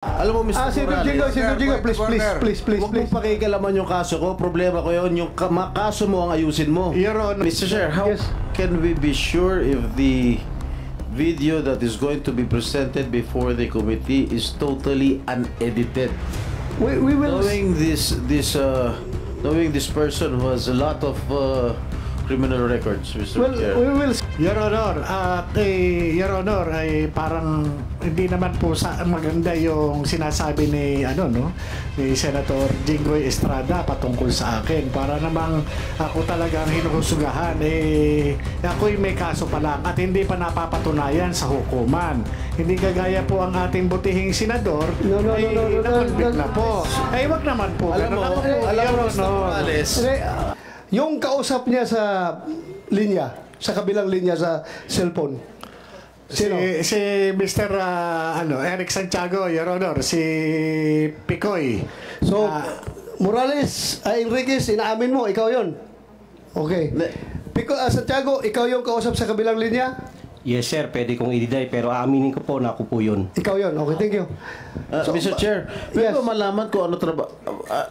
Alam mo, Mr. Senator Jingo, please. Huwag mong pakikalaman yung kaso ko. Problema ko yun. Yung kaso mo ang ayusin mo. Your Honor. Mr. Chair, how can we be sure if the video that is going to be presented before the committee is totally unedited? We will... Knowing this person who has a lot of criminal records, Mr. Chair. We will... Your Honor, Your Honor, ay parang hindi naman po maganda yung sinasabi ni Senator Jinggoy Estrada patungkol sa akin. Para namang ako talagang hinuhusugahan. Ako'y may kaso pa lang at hindi pa napapatunayan sa hukuman. Hindi kagaya po ang ating butihing senador. Nakonvict na po. Wag naman po. Alam mo, Mr. Morales, yung kausap niya sa linya, sa kabilang linya sa cellphone. Sino? Si Mr. Eric Santiago, Your Honor, si Picoy. So, Morales, Enriquez, inaamin mo, ikaw yon. Okay. Picoy, Santiago, ikaw yung kausap sa kabilang linya? Yes, sir. Pwede kong i-deny, pero aaminin ko po na ako po yun. Ikaw yun. Okay, thank you. So, Mr. Chair, pwede ba malaman kung ano trabaho?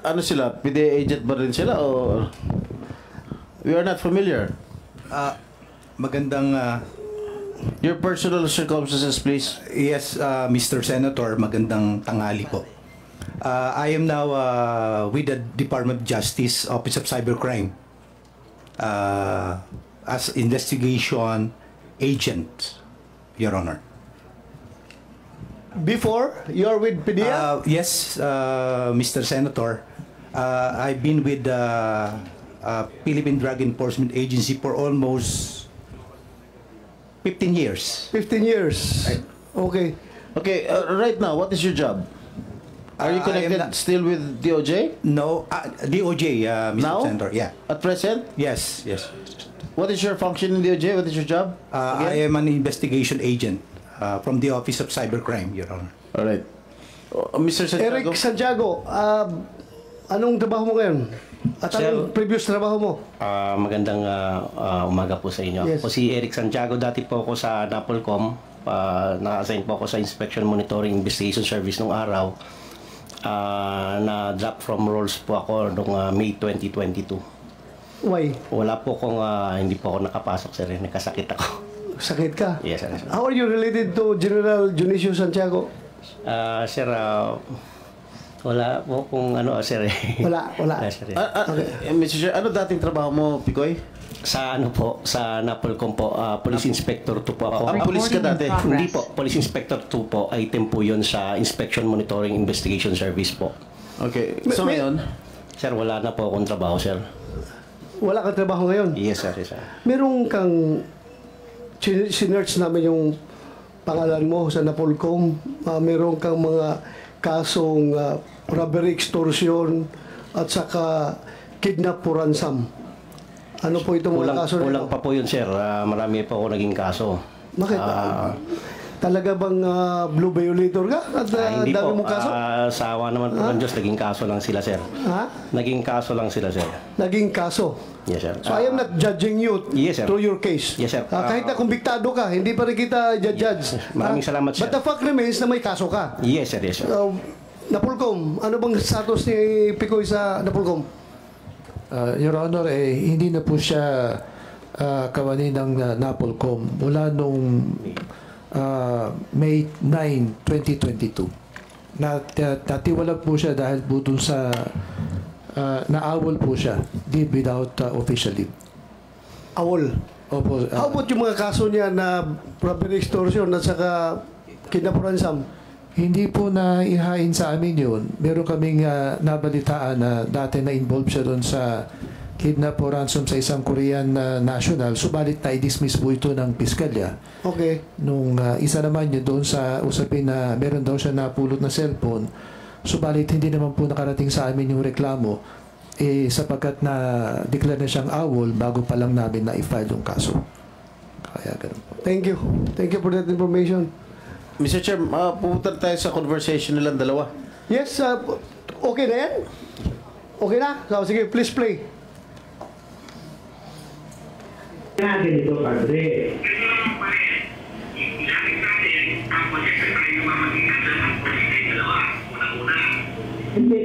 Ano sila? PDA agent ba rin sila? O we are not familiar. Magandang... Your personal circumstances, please. Yes, Mr. Senator, magandang tanghali po. I am now with the Department of Justice, Office of Cybercrime, as investigation agent, Your Honor. Before, you're with PDEA? Yes, Mr. Senator. I've been with the Philippine Drug Enforcement Agency for almost 15 years. 15 years. Okay. Okay, right now, what is your job? Are you connected still with DOJ? No, DOJ, Mr. Now? Senator. Yeah. At present? Yes. What is your function in DOJ? What is your job? I am an investigation agent from the Office of Cybercrime, Your Honor. All right. Mr. Santiago? Eric Santiago, anong trabaho mo ngayon? At anong previous trabaho mo? Magandang umaga po sa inyo. Yes. Ako si Eric Santiago. Dati po ako sa NAPOLCOM. Na-assign po ako sa Inspection Monitoring Investigation Service nung araw. Na-drop from roles po ako noong May 2022. Why? Wala po akong, hindi po ako nakapasok, sir. Nagkasakit ako. Sakit ka? Yes, sir. How are you related to General Dionisio Santiago? Sir, wala po kung sir. Wala. Sir, Mr. Chair, ano dating trabaho mo, Picoy? Sa sa NAPOLCOM po, Police Inspector 2 po ako. Police ka dati? Hindi po, Police Inspector 2 po, item po yun sa Inspection Monitoring Investigation Service po. Okay, so ngayon? Sir, wala na po akong trabaho, sir. Wala kang trabaho ngayon? Yes, sir. Yes, sir. Meron kang sinerch namin yung pangalan mo sa NAPOLCOM. Meron kang mga kasong robbery, extortion, at saka kidnap for ransom. Ano po itong mga kaso? Kulang pa po yun, sir. Marami pa ako naging kaso. Bakit? Talaga bang blue violator ka? At hindi dami po. mong kaso? Sa awa naman po ng Diyos, naging kaso lang sila, sir. Ha? Naging kaso lang sila, sir. Naging kaso? Yes, sir. So I am not judging you yes, sir. through your case. Yes, sir. Kahit na kumbiktado ka, hindi pa rin kita judge. Yes. Maraming salamat, sir. But the fact remains na may kaso ka. Yes, sir. Yes, sir. NAPOLCOM, ano bang status ni Picoy sa NAPOLCOM? Your Honor, hindi na po siya kawani ng NAPOLCOM mula nung May 9, 2022. Natiwalag po siya dahil po dun sa naawol po siya, did without official leave. Awol? Opo. How about yung mga kaso niya na robbery, extortion at saka kidnap for ransom? Hindi po na ihain sa amin yun. Meron kaming nabalitaan na dati na-involve siya doon sa kidnap o ransom sa isang Korean national. Subalit na i-dismiss po ito ng piskalya. Okay. Nung isa naman yun doon sa usapin na meron daw siya napulot na cellphone. Subalit hindi naman po nakarating sa amin yung reklamo sapagkat na-declare na siyang awol bago pa lang namin na-file yung kaso. Kaya ganun po. Thank you. Thank you for that information. Mr. Chair, pupunta tayo sa conversation nilang dalawa. Yes, okay na yan? Okay na? So, sige, please play. Ganito, padre. Ang Hindi.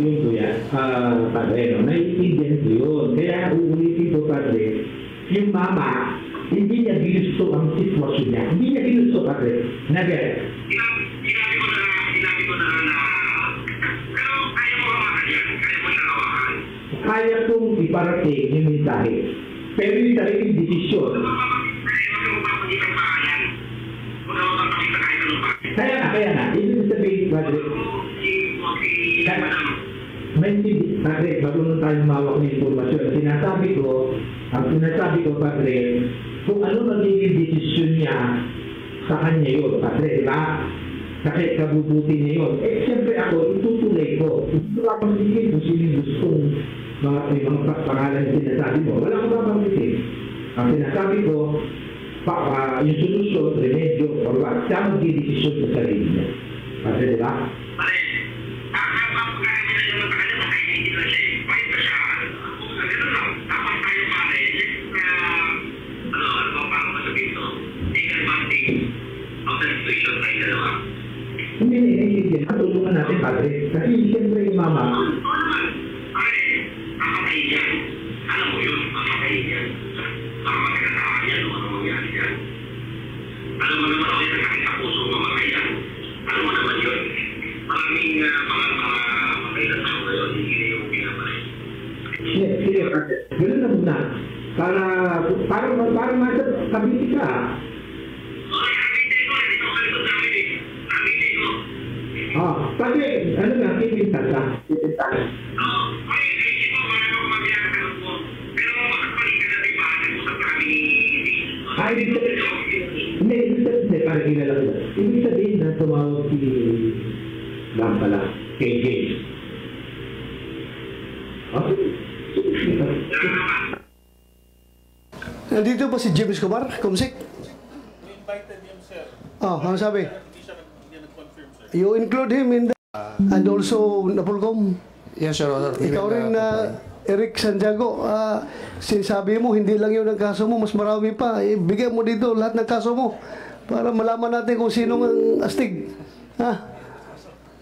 Yun po yan. Padre, no? Naiintindihan ko yun. Kaya uulitin ko, Padre, yung mama, hindi niya ginusto ang sitwasyon niya. Hindi niya ginusto, Padre. Never. Sinabi ko na pero kaya mo hawakan yan. Kaya mo siya hawakan. Kaya kong iparating yung mensahe. Pero yung sariling desisyon. Kaya na. Ibig sabihin, Padre. Padre, marunong tayong mawak ng informasyon. Ang sinasabi ko, Padre, kung ano magiging desisyon niya sa kanya yun, Padre, di ba? Kasi kabubuti niya yun. Siyempre ako, itutuloy ko. Ito ako magiging kung sino gustong mga pangalan na sinasabi mo. Wala akong babanggitin. Ang sinasabi ko, yung solusyon, remedyo, or what, siya magdidesisyon sa sarili niya. Padre, di ba? Hindi. Matulungan natin, Padre. Kasi siyempre yung mama. Alam mo yun, makakain yan. Baka magkakasama yan, ano mangyari yan. Alam mo naman ako yan, nakakita puso mamatay yan. Alam mo naman yun. Maraming mga makailan tao ngayon, hindi na yung pinapalay. Sige, Padre. Ganoon na muna. Para masa kabiti ka. Okay, kabiti ko. Dito ka likod namin eh. Kabiti ko. Padre, ano nga, kipintas ka? Kipintas. Okay, hindi mo kung ano magyari ka mo. Pero makakalik ka natin bakit mo sa kami. Ibig sabihin, para kilala ko. Ibig sabihin na tumawag si Bang pala, kay James. Okay. Nandito ba si James Kumar, Kumsik? We invited him, sir. Ano sabi? Hindi siya nag-confirm, sir. You include him in the... and also Napolcom. Yes, Your Honor. Ikaw rin na Eric Santiago, sinasabi mo, hindi lang yun ang kaso mo, mas marami pa. Bigyan mo dito lahat ng kaso mo para malaman natin kung sino ang astig.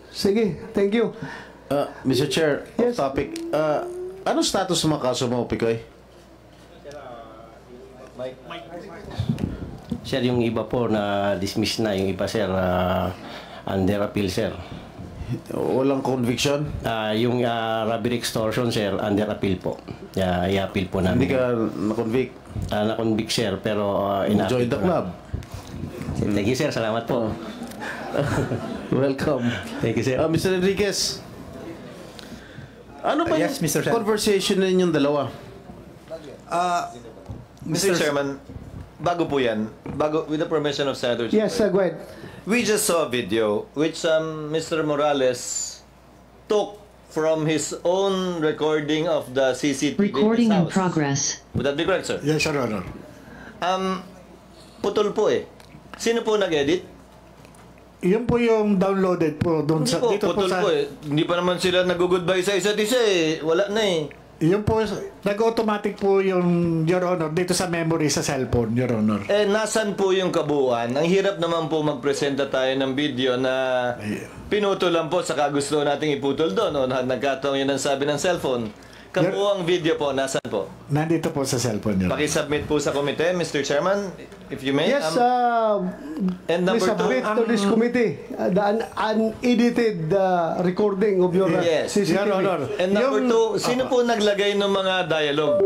Sige, thank you. Mr. Chair, Yes. off topic. Ano status ng mga kaso mo, Picoy? Sir, yung iba po na dismiss na, yung iba sir, under appeal sir. Walang conviction? Yung robbery extortion sir, under appeal po. I-appeal po namin. Hindi ka na-convict? Na-convict sir, pero Join the club. Thank you sir, salamat po. Welcome. Thank you sir. Mr. Enriquez, ano ba Yes, Mr. Sen. conversation ninyong dalawa? Mr. Chairman, bago po yan, with the permission of Senator Yes, Chicoy, go ahead. we just saw a video which Mr. Morales took from his own recording of the CCTV Recording in in his house. progress. Would that be correct, sir? Yes, Your Honor. Putol po eh. Sino po nag-edit? Yun po yung downloaded po doon Hindi sa po, dito po putol sa po eh. Hindi pa naman sila nag-goodbye sa isa't isa eh. Wala na eh. yun po nag-automatic po yung Your Honor dito sa memory sa cellphone, Your Honor. Nasan po yung kabuuan? Ang hirap naman po magpresenta tayo ng video na pinutol lang po saka gusto nating iputol doon. O nagkataon yun ang sabi ng cellphone. Kabuuang video po, nasan po? Nandito po sa cellphone, Your Honor. Pakisubmit po sa komite, Mr. Chairman, if you may. Yes, and please number submit two, to this committee the unedited recording of your Yes, CCTV. Your Honor. and number two, sino po naglagay ng mga dialogue?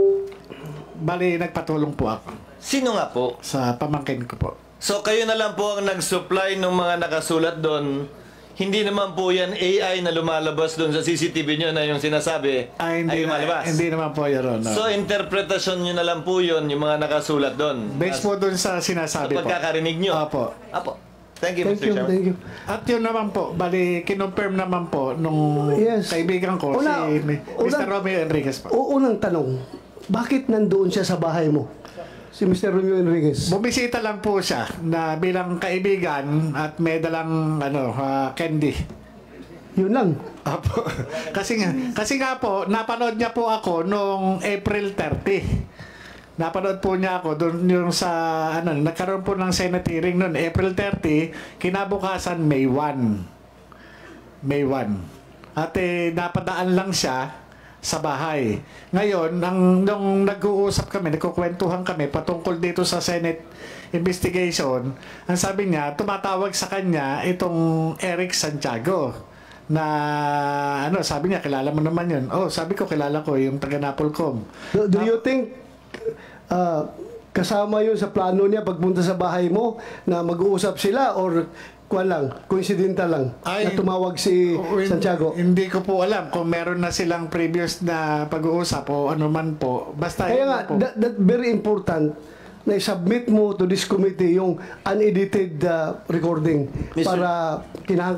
Bali, nagpatulong po ako Sino nga po? sa pamangkin ko po. So kayo na lang po ang nag-supply ng mga nakasulat doon. Hindi naman po yan AI na lumalabas doon sa CCTV nyo na yung sinasabi ay lumalabas. Hindi naman po, Your Honor. So interpretasyon nyo na lang po yun, yung mga nakasulat doon. Based po doon sa sinasabi po. Pagkakarinig nyo. Apo. Apo. Thank you, Thank Mr. you, Chairman. thank you. At yun naman po, bali, kinonfirm naman po nung Yes. kaibigan ko, si Mr. Romeo Enriquez po. Unang tanong, bakit nandoon siya sa bahay mo? Si Mr. Romeo Enriquez. Bumisita lang po siya na bilang kaibigan at may dalang candy. Yun lang. Apo. kasi nga po, napanood niya po ako noong April 30. Napanood po niya ako doon yung sa nagkaroon po ng Senate hearing noon April 30, kinabukasan May 1. At napadaan lang siya sa bahay. Ngayon, nung nag-uusap kami, nagkukwentuhan kami patungkol dito sa Senate investigation, ang sabi niya, tumatawag sa kanya itong Eric Santiago na sabi niya, kilala mo naman yun. Oh, sabi ko, kilala ko yung taga Napolcom. Do you think kasama yun sa plano niya pagpunta sa bahay mo na mag-uusap sila or coincidental lang na tumawag si Santiago? Hindi ko po alam kung meron na silang previous na pag-uusap o ano man po. Basta kaya nga, that very important na i-submit mo to this committee yung unedited recording para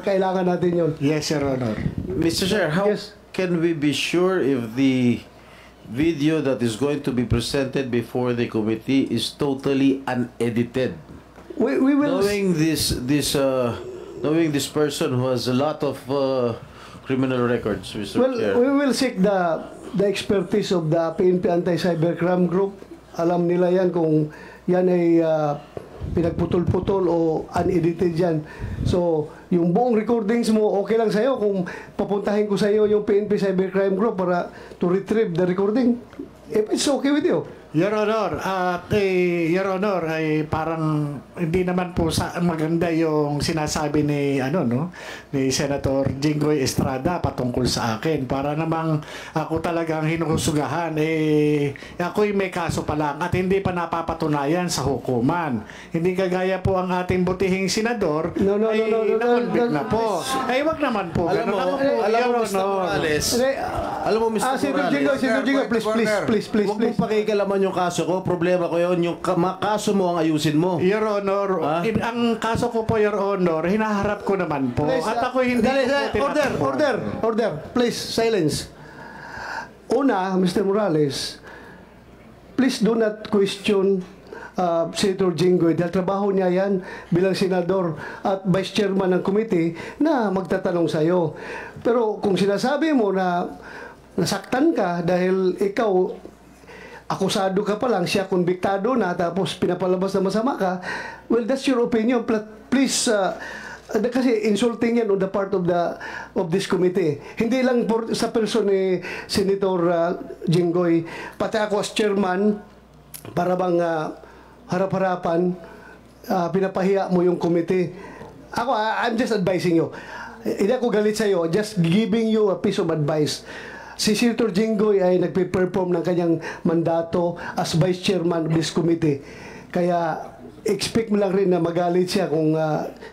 kailangan natin yun. Yes, Your Honor. Mr. Chair, how can we be sure if the video that is going to be presented before the committee is totally unedited? We will knowing this person who has a lot of criminal records, Mr. Chair. We will seek the expertise of the PNP Anti-Cybercrime Group. Alam nila yan kung yan ay pinagputol-putol o unedited yan. So, yung buong recordings mo, okay lang sa'yo kung papuntahin ko sa'yo yung PNP Cybercrime Group para to retrieve the recording. If it's okay with you. Your Honor, Your Honor, ay parang hindi naman po maganda yung sinasabi ni Senator Jinggoy Estrada patungkol sa akin. Para namang ako talagang hinuhusugahan, ako'y may kaso pa lang at hindi pa napapatunayan sa hukuman. Hindi kagaya po ang ating butihing senador na-convict na po. Ay, wag naman po. Alam mo, Mr. Morales, Senator Jinggoy, please. Huwag mong pakikalaman yung kaso ko. Problema ko yun. Yung kaso mo ang ayusin mo. Your Honor, ang kaso ko po, Your Honor, hinaharap ko naman po. Please, at ako hindi Order. Please, silence. Una, Mr. Morales, please do not question Senator Jinggoy dahil trabaho niya yan bilang senador at vice chairman ng committee na magtatanong sa'yo. Pero kung sinasabi mo na nasaktan ka dahil ikaw akusado ka pa lang, siya konbiktado na, tapos pinapalabas na masama ka, well, that's your opinion. Please, kasi insulting yan on the part of this committee. Hindi lang sa person ni Senator Jinggoy, pati ako as chairman, para bang harap-harapan, pinapahiya mo yung committee. Ako, I'm just advising you. Hindi ako galit sa'yo, just giving you a piece of advice. Si Senator Jinggoy ay nagpe-perform ng kanyang mandato as vice chairman of this committee. Kaya expect mo lang rin na magalit siya kung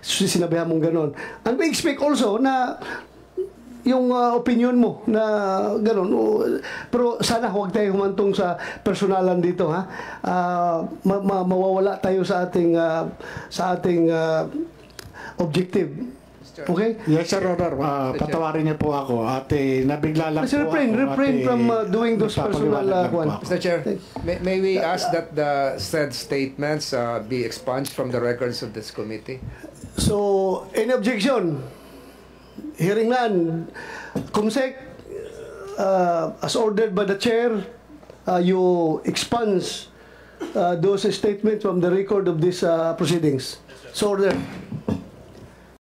sinabihan mong ganon. And we expect also na yung opinion mo na ganon. Pero sana huwag tayo humantong sa personalan dito, ha. Mawawala tayo sa ating objective. Okay? Yes, Sir Honor. Patawarin niyo po ako. At nabigla lang po refrain from doing those personal ones. Mr. Chair, may we ask that the said statements be expunged from the records of this committee? So, any objection? Hearing none. Kumsek, as ordered by the chair, you expunge those statements from the record of these proceedings. So order.